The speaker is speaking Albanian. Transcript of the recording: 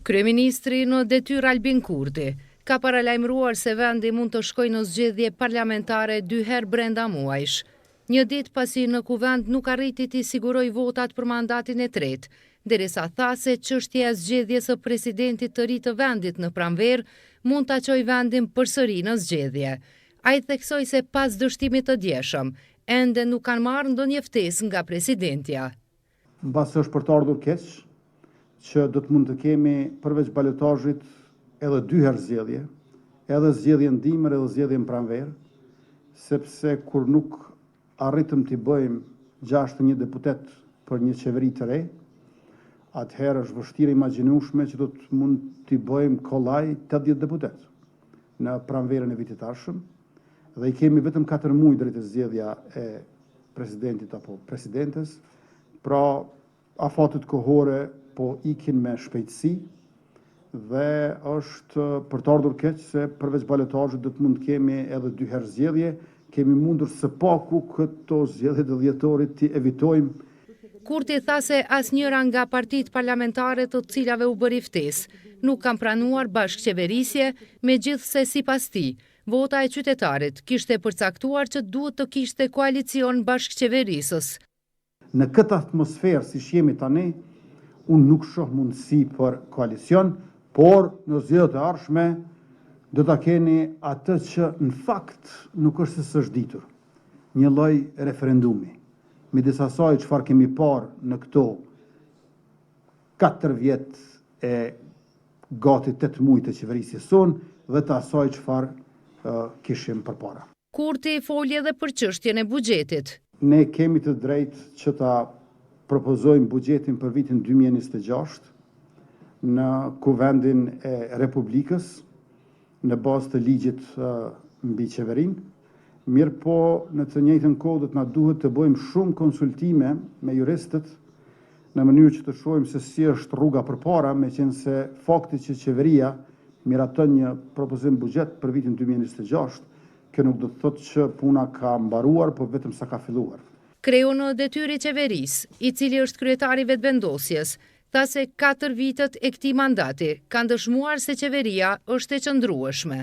Kryeministri në detyrë Albin Kurti ka paralajmëruar se vendi mund të shkojë në zgjedhje parlamentare 2 herë brenda muajsh. Një ditë pasi në kuvend nuk arriti t'i siguroj votat për mandatin e tretë, derisa tha se çështja e zgjedhjes së presidentit të ri të vendit në pranverë mund ta çojë vendin përsëri në zgjedhje. Ai theksoi se pas dështimit të djeshëm, ende nuk kanë marrë ndonjë ftesë nga presidentja. Mbas është për të ardhur keq që do të mund të kemi përveç balotazhit edhe 2 herë zgjedhje, edhe zgjedhjen dimër edhe zgjedhjen pranverë, sepse kur nuk arritëm t'i bëjmë 61 deputet për një qeveri të re, atëherë është vështirë imagjinueshme që do të mund t'i bëjmë kollaj 80 deputet në pranverën e vitit arshëm, dhe i kemi vetëm 4 muaj drejt zgjedhja e presidentit apo presidentes, pra afatet kohore po ikin me shpejtësi dhe është për të ardhur keq se përveç balotazhit do të mund të kemi edhe 2 herë zgjedhje, kemi mundur së paku këto zgjedhje të dhjetorit t'i evitojmë. Kurti tha se asnjëra nga partitë parlamentare të cilave u bëri ftesë nuk kanë pranuar bashkëqeverisje, megjithse sipas tij, vota e qytetarit kishte përcaktuar që duhet të kishte koalicion bashkëqeverisës. Në këtë atmosferë si jemi tani, unë nuk shoh mundësi për koalicion, por në zgjedhjet e ardhshme do ta keni atë që në fakt nuk është se s'është ditur. Një lloj referendumi. Midis asaj çfarë kemi parë në këto 4 vjet e gati 8 muaj të qeverisjes sonë dhe të asaj çfarë kishim përpara. Kurti foli edhe për çështjen e buxhetit. Ne kemi të drejtë që ta propozojmë buxhetin për vitin 2026 në Kuvendin e Republikës në bazë të ligjit mbi qeverinë. Mirë po, në të njëjtën kohë do të na duhet të bëjmë shumë konsultime me juristët në mënyrë që të shohim se si është rruga përpara, meqense fakti që qeveria miraton një propozim buxhet për vitin 2026, kjo nuk do të thotë që puna ka mbaruar, por vetëm sa ka filluar. Kreu në detyrë i qeverisë, i cili është kryetari i vetëvendosjes, tha se 4 vitet e këtij mandati kanë dëshmuar se qeveria është e qëndrueshme.